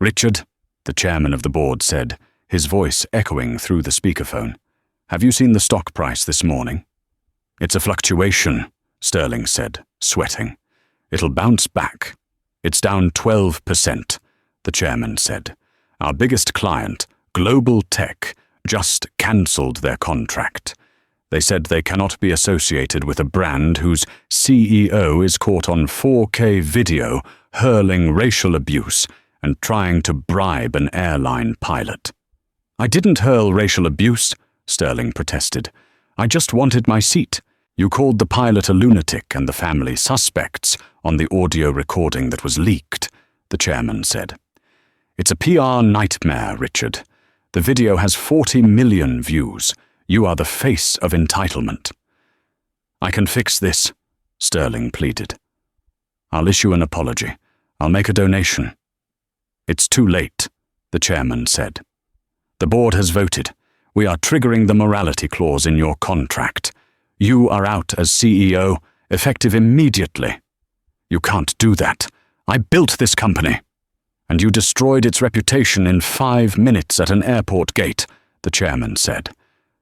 Richard, the chairman of the board said, his voice echoing through the speakerphone. Have you seen the stock price this morning? It's a fluctuation, Sterling said, sweating. It'll bounce back. It's down 12%, the chairman said. Our biggest client, Global Tech, just cancelled their contract. They said they cannot be associated with a brand whose CEO is caught on 4K video hurling racial abuse and trying to bribe an airline pilot. I didn't hurl racial abuse, Sterling protested. I just wanted my seat. You called the pilot a lunatic and the family suspects on the audio recording that was leaked, the chairman said. It's a PR nightmare, Richard. The video has 40 million views. You are the face of entitlement. I can fix this, Sterling pleaded. I'll issue an apology. I'll make a donation. It's too late, the chairman said. The board has voted. We are triggering the morality clause in your contract. You are out as CEO, effective immediately. You can't do that. I built this company. And you destroyed its reputation in 5 minutes at an airport gate, the chairman said.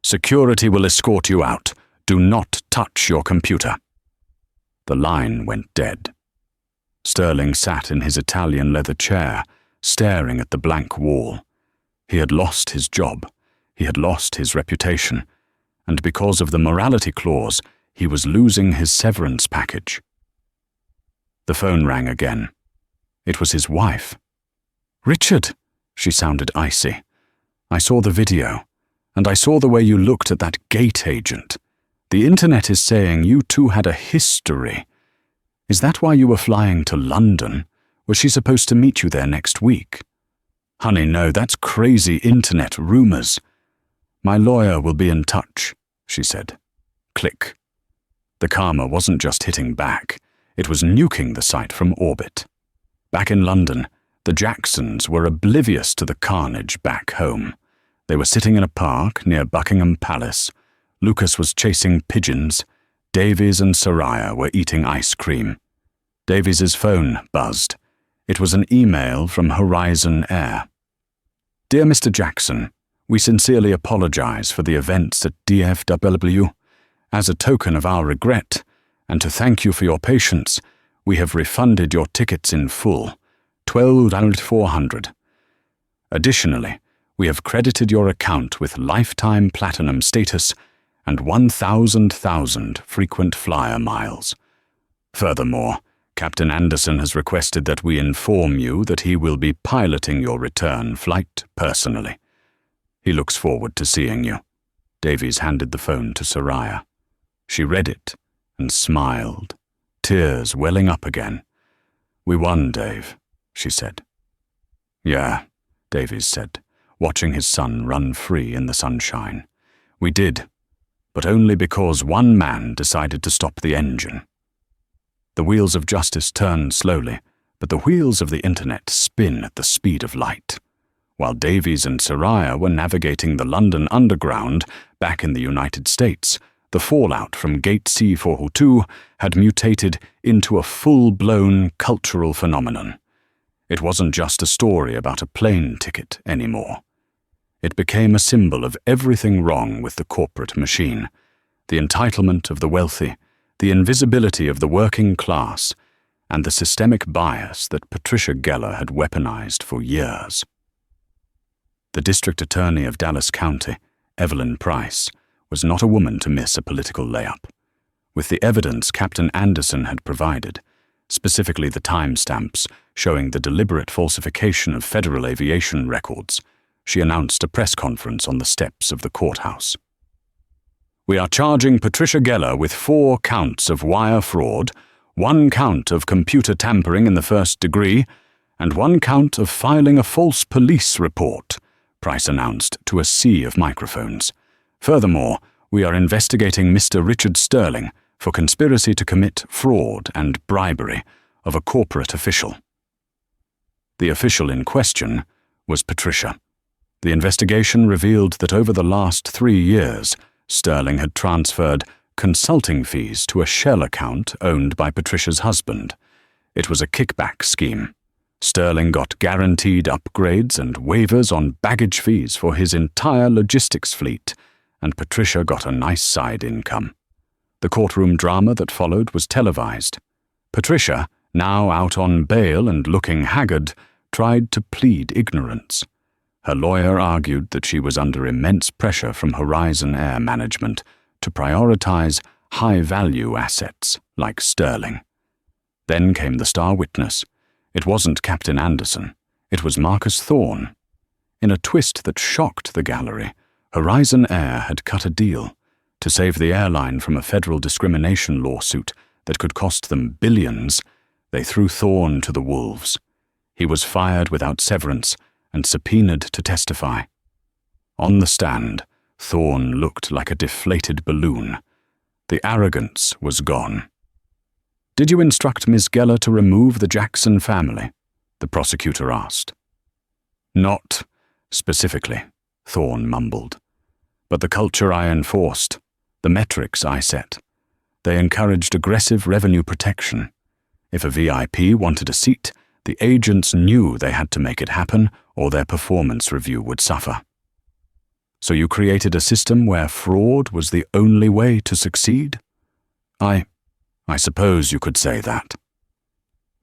Security will escort you out. Do not touch your computer. The line went dead. Sterling sat in his Italian leather chair, staring at the blank wall. He had lost his job. He had lost his reputation. And because of the morality clause, he was losing his severance package. The phone rang again. It was his wife. Richard, she sounded icy. I saw the video, and I saw the way you looked at that gate agent. The internet is saying you two had a history. Is that why you were flying to London? Was she supposed to meet you there next week? Honey, no, that's crazy internet rumors. My lawyer will be in touch, she said. Click. The karma wasn't just hitting back. It was nuking the site from orbit. Back in London, the Jacksons were oblivious to the carnage back home. They were sitting in a park near Buckingham Palace. Lucas was chasing pigeons. Davies and Soraya were eating ice cream. Davies's phone buzzed. It was an email from Horizon Air. Dear Mr. Jackson, we sincerely apologize for the events at DFW. As a token of our regret, and to thank you for your patience, we have refunded your tickets in full, $12,400. Additionally, we have credited your account with lifetime platinum status and 1,000 frequent flyer miles. Furthermore, Captain Anderson has requested that we inform you that he will be piloting your return flight personally. He looks forward to seeing you. Davies handed the phone to Soraya. She read it and smiled, tears welling up again. "We won, Dave," she said. "Yeah," Davies said, watching his son run free in the sunshine. "We did, but only because one man decided to stop the engine." The wheels of justice turn slowly, but the wheels of the internet spin at the speed of light. While Davies and Soraya were navigating the London Underground back in the United States, the fallout from Gate C402 had mutated into a full-blown cultural phenomenon. It wasn't just a story about a plane ticket anymore. It became a symbol of everything wrong with the corporate machine, the entitlement of the wealthy, the invisibility of the working class, and the systemic bias that Patricia Geller had weaponized for years. The district attorney of Dallas County, Evelyn Price, was not a woman to miss a political layup. With the evidence Captain Anderson had provided, specifically the timestamps showing the deliberate falsification of federal aviation records, she announced a press conference on the steps of the courthouse. "We are charging Patricia Geller with 4 counts of wire fraud, 1 count of computer tampering in the first degree, and 1 count of filing a false police report," Price announced to a sea of microphones. "Furthermore, we are investigating Mr. Richard Sterling for conspiracy to commit fraud and bribery of a corporate official." The official in question was Patricia. The investigation revealed that over the last 3 years, Sterling had transferred consulting fees to a shell account owned by Patricia's husband. It was a kickback scheme. Sterling got guaranteed upgrades and waivers on baggage fees for his entire logistics fleet, and Patricia got a nice side income. The courtroom drama that followed was televised. Patricia, now out on bail and looking haggard, tried to plead ignorance. Her lawyer argued that she was under immense pressure from Horizon Air Management to prioritize high-value assets like Sterling. Then came the star witness. It wasn't Captain Anderson. It was Marcus Thorne. In a twist that shocked the gallery, Horizon Air had cut a deal to save the airline from a federal discrimination lawsuit that could cost them billions. They threw Thorne to the wolves. He was fired without severance and subpoenaed to testify. On the stand, Thorne looked like a deflated balloon. The arrogance was gone. "Did you instruct Miss Geller to remove the Jackson family?" the prosecutor asked. "Not specifically," Thorne mumbled. "But the culture I enforced, the metrics I set, they encouraged aggressive revenue protection. If a VIP wanted a seat, the agents knew they had to make it happen or their performance review would suffer. So you created a system where fraud was the only way to succeed?" I suppose you could say that.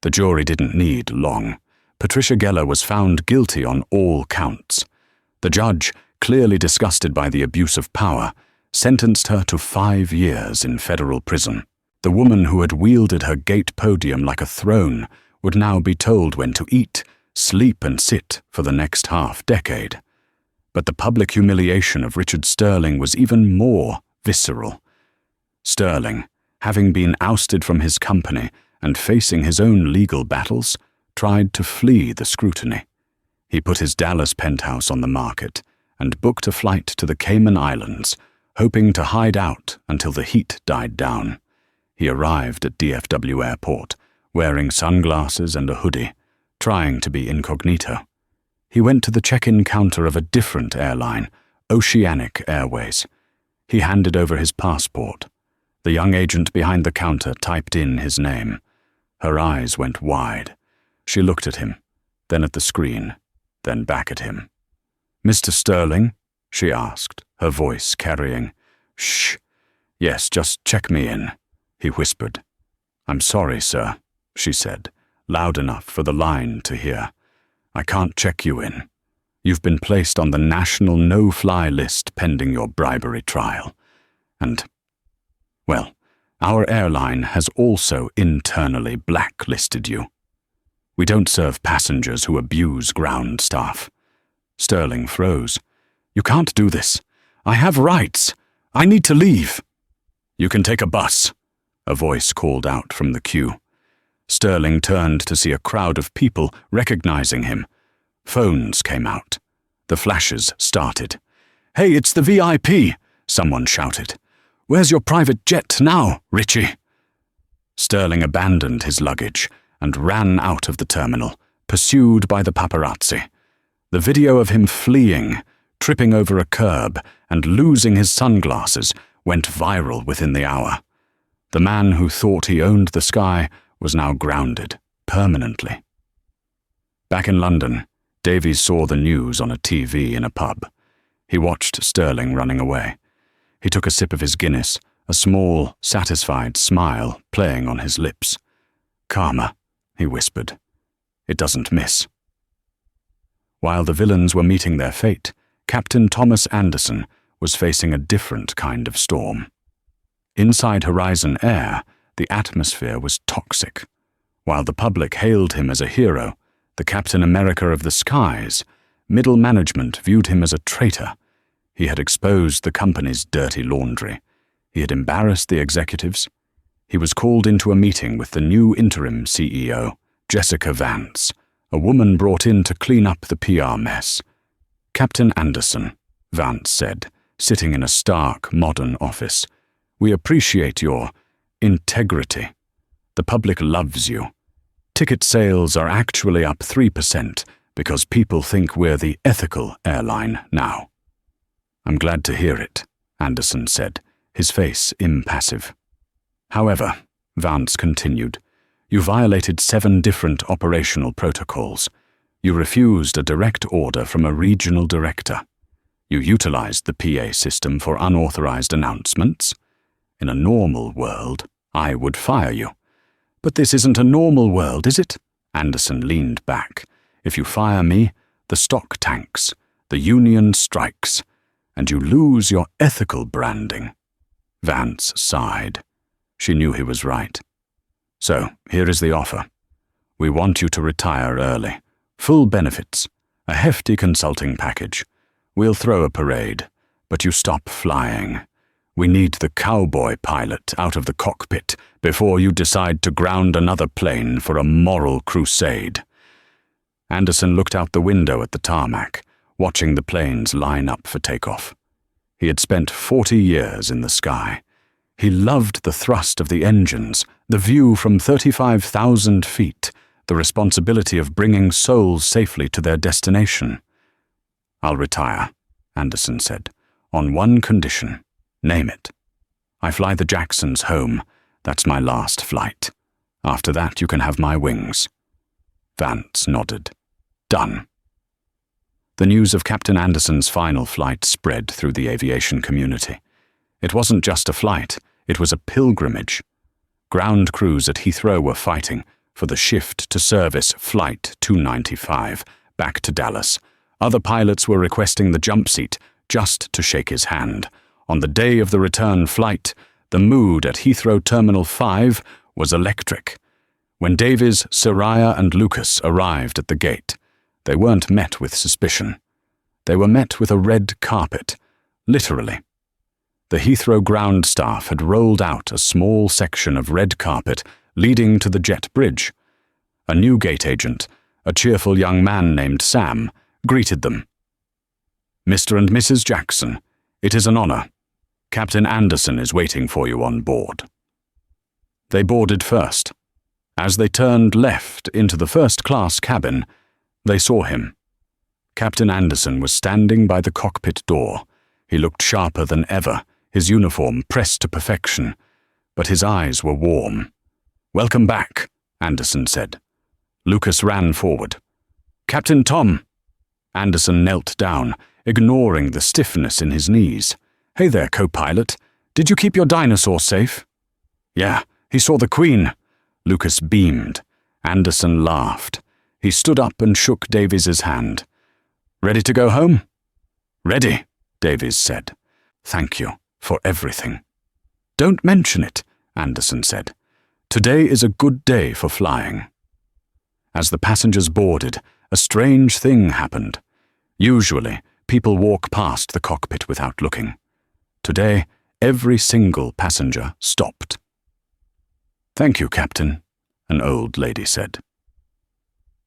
The jury didn't need long. Patricia Geller was found guilty on all counts. The judge, clearly disgusted by the abuse of power, sentenced her to 5 years in federal prison. The woman who had wielded her gate podium like a throne would now be told when to eat, sleep, and sit for the next half-decade. But the public humiliation of Richard Sterling was even more visceral. Sterling, having been ousted from his company and facing his own legal battles, tried to flee the scrutiny. He put his Dallas penthouse on the market and booked a flight to the Cayman Islands, hoping to hide out until the heat died down. He arrived at DFW Airport, wearing sunglasses and a hoodie, trying to be incognito. He went to the check-in counter of a different airline, Oceanic Airways. He handed over his passport. The young agent behind the counter typed in his name. Her eyes went wide. She looked at him, then at the screen, then back at him. "Mr. Sterling?" she asked, her voice carrying. "Shh. Yes, just check me in," he whispered. "I'm sorry, sir," she said, loud enough for the line to hear. "I can't check you in. You've been placed on the national no-fly list pending your bribery trial. And, well, our airline has also internally blacklisted you. We don't serve passengers who abuse ground staff." Sterling froze. "You can't do this. I have rights. I need to leave." "You can take a bus," a voice called out from the queue. Sterling turned to see a crowd of people recognizing him. Phones came out. The flashes started. "Hey, it's the VIP!" someone shouted. "Where's your private jet now, Richie?" Sterling abandoned his luggage and ran out of the terminal, pursued by the paparazzi. The video of him fleeing, tripping over a curb, and losing his sunglasses went viral within the hour. The man who thought he owned the sky was now grounded, permanently. Back in London, Davies saw the news on a TV in a pub. He watched Sterling running away. He took a sip of his Guinness, a small, satisfied smile playing on his lips. "Karma," he whispered. "It doesn't miss." While the villains were meeting their fate, Captain Thomas Anderson was facing a different kind of storm. Inside Horizon Air, the atmosphere was toxic. While the public hailed him as a hero, the Captain America of the skies, middle management viewed him as a traitor. He had exposed the company's dirty laundry. He had embarrassed the executives. He was called into a meeting with the new interim CEO, Jessica Vance, a woman brought in to clean up the PR mess. "Captain Anderson," Vance said, sitting in a stark, modern office, "we appreciate your integrity. The public loves you. Ticket sales are actually up 3% because people think we're the ethical airline now." "I'm glad to hear it," Anderson said, his face impassive. "However," Vance continued, "you violated 7 different operational protocols. You refused a direct order from a regional director. You utilized the PA system for unauthorized announcements. In a normal world, I would fire you. But this isn't a normal world, is it?" Anderson leaned back. "If you fire me, the stock tanks, the union strikes, and you lose your ethical branding." Vance sighed. She knew he was right. "So, here is the offer. We want you to retire early. Full benefits, a hefty consulting package. We'll throw a parade, but you stop flying. We need the cowboy pilot out of the cockpit before you decide to ground another plane for a moral crusade." Anderson looked out the window at the tarmac, watching the planes line up for takeoff. He had spent 40 years in the sky. He loved the thrust of the engines, the view from 35,000 feet, the responsibility of bringing souls safely to their destination. "I'll retire," Anderson said, "on one condition. Name it. I fly the Jacksons home. That's my last flight. After that, you can have my wings." Vance nodded. "Done." The news of Captain Anderson's final flight spread through the aviation community. It wasn't just a flight, it was a pilgrimage. Ground crews at Heathrow were fighting for the shift to service Flight 295 back to Dallas. Other pilots were requesting the jump seat just to shake his hand. On the day of the return flight, the mood at Heathrow Terminal 5 was electric. When Davies, Soraya, and Lucas arrived at the gate, they weren't met with suspicion. They were met with a red carpet, literally. The Heathrow ground staff had rolled out a small section of red carpet leading to the jet bridge. A new gate agent, a cheerful young man named Sam, greeted them. "Mr. and Mrs. Jackson, it is an honor. Captain Anderson is waiting for you on board." They boarded first. As they turned left into the first-class cabin, they saw him. Captain Anderson was standing by the cockpit door. He looked sharper than ever, his uniform pressed to perfection, but his eyes were warm. "Welcome back," Anderson said. Lucas ran forward. "Captain Tom." Anderson knelt down, ignoring the stiffness in his knees. "Hey there, co-pilot. Did you keep your dinosaur safe?" "Yeah, he saw the Queen." Lucas beamed. Anderson laughed. He stood up and shook Davies's hand. "Ready to go home?" "Ready," Davies said. "Thank you for everything." "Don't mention it," Anderson said. "Today is a good day for flying." As the passengers boarded, a strange thing happened. Usually, people walk past the cockpit without looking. Today, every single passenger stopped. "Thank you, Captain," an old lady said.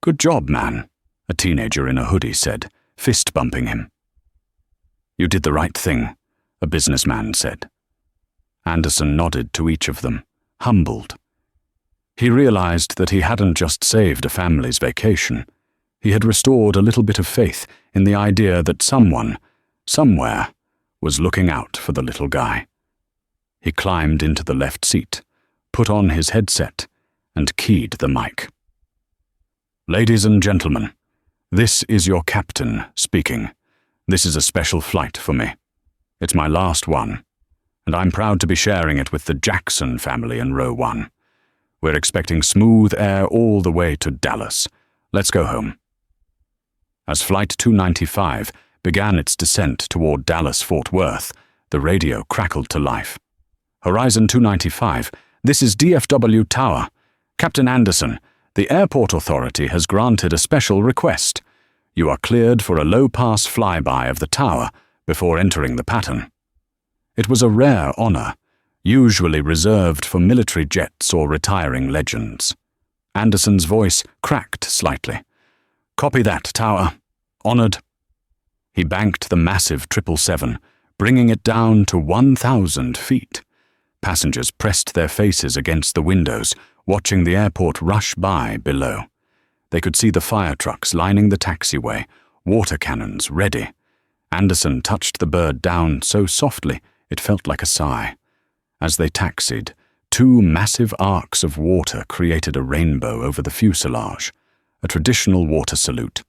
"Good job, man," a teenager in a hoodie said, fist-bumping him. "You did the right thing," a businessman said. Anderson nodded to each of them, humbled. He realized that he hadn't just saved a family's vacation. He had restored a little bit of faith in the idea that someone, somewhere, was looking out for the little guy. He climbed into the left seat, put on his headset, and keyed the mic. "Ladies and gentlemen, this is your captain speaking. This is a special flight for me. It's my last one, and I'm proud to be sharing it with the Jackson family in row 1. We're expecting smooth air all the way to Dallas. Let's go home." As Flight 295 began its descent toward Dallas-Fort Worth, the radio crackled to life. "Horizon 295, this is DFW Tower. Captain Anderson, the airport authority has granted a special request. You are cleared for a low-pass flyby of the tower before entering the pattern." It was a rare honor, usually reserved for military jets or retiring legends. Anderson's voice cracked slightly. "Copy that, Tower. Honored." He banked the massive 777, bringing it down to 1,000 feet. Passengers pressed their faces against the windows, watching the airport rush by below. They could see the fire trucks lining the taxiway, water cannons ready. Anderson touched the bird down so softly it felt like a sigh. As they taxied, 2 massive arcs of water created a rainbow over the fuselage, a traditional water salute.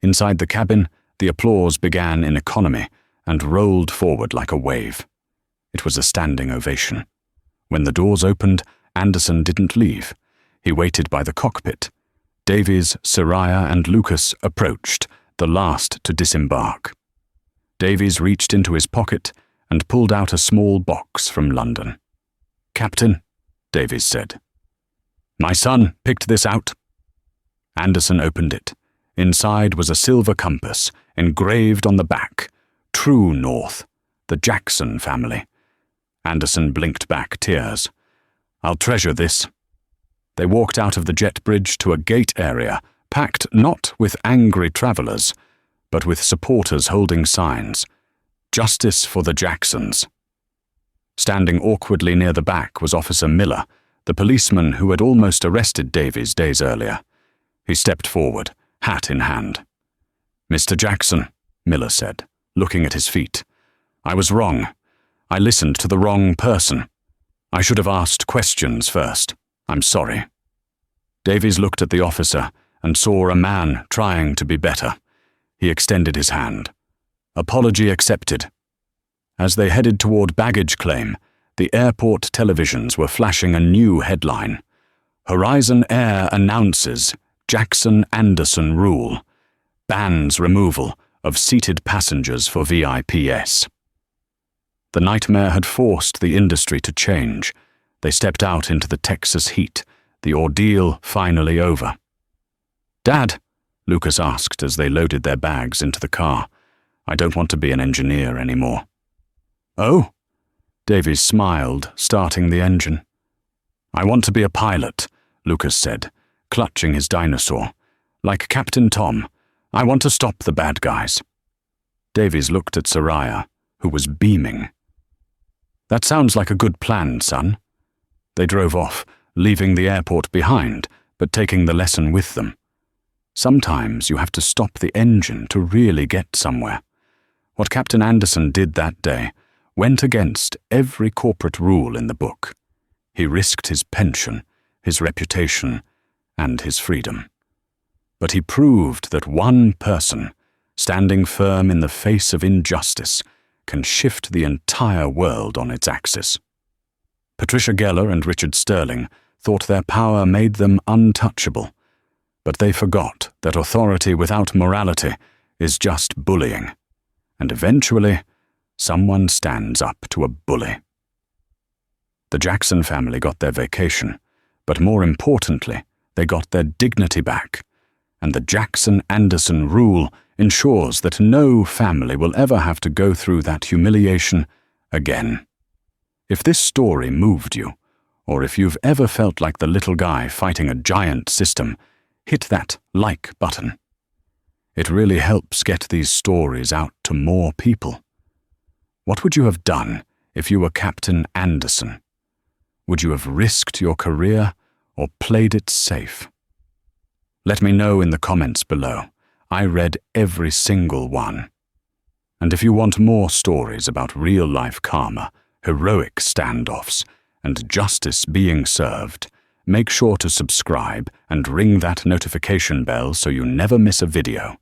Inside the cabin, the applause began in economy and rolled forward like a wave. It was a standing ovation. When the doors opened, Anderson didn't leave. He waited by the cockpit. Davies, Soraya, and Lucas approached, the last to disembark. Davies reached into his pocket and pulled out a small box from London. "Captain," Davies said. "My son picked this out." Anderson opened it. Inside was a silver compass, engraved on the back, "True North, the Jackson family." Anderson blinked back tears. "I'll treasure this." They walked out of the jet bridge to a gate area, packed not with angry travelers, but with supporters holding signs. "Justice for the Jacksons." Standing awkwardly near the back was Officer Miller, the policeman who had almost arrested Davies days earlier. He stepped forward, hat in hand. "Mr. Jackson," Miller said, looking at his feet. "I was wrong. I listened to the wrong person. I should have asked questions first. I'm sorry." Davies looked at the officer and saw a man trying to be better. He extended his hand. "Apology accepted." As they headed toward baggage claim, the airport televisions were flashing a new headline. "Horizon Air announces Jackson Anderson rule. Bans removal of seated passengers for VIPs." The nightmare had forced the industry to change. They stepped out into the Texas heat, the ordeal finally over. "Dad," Lucas asked as they loaded their bags into the car, "I don't want to be an engineer anymore." "Oh?" Davies smiled, starting the engine. "I want to be a pilot," Lucas said, clutching his dinosaur. "Like Captain Tom, I want to stop the bad guys." Davies looked at Soraya, who was beaming. "That sounds like a good plan, son." They drove off, leaving the airport behind, but taking the lesson with them. Sometimes you have to stop the engine to really get somewhere. What Captain Anderson did that day went against every corporate rule in the book. He risked his pension, his reputation, and his freedom. But he proved that one person, standing firm in the face of injustice, can shift the entire world on its axis. Patricia Geller and Richard Sterling thought their power made them untouchable, but they forgot that authority without morality is just bullying, and eventually someone stands up to a bully. The Jackson family got their vacation, but more importantly, they got their dignity back, and the Jackson-Anderson rule ensures that no family will ever have to go through that humiliation again. If this story moved you, Or if you've ever felt like the little guy fighting a giant system, hit that like button. It really helps get these stories out to more people. What would you have done if you were Captain Anderson? Would you have risked your career or played it safe? Let me know in the comments below. I read every single one. And if you want more stories about real-life karma, heroic standoffs, and justice being served, make sure to subscribe and ring that notification bell so you never miss a video.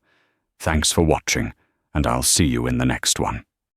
Thanks for watching, and I'll see you in the next one.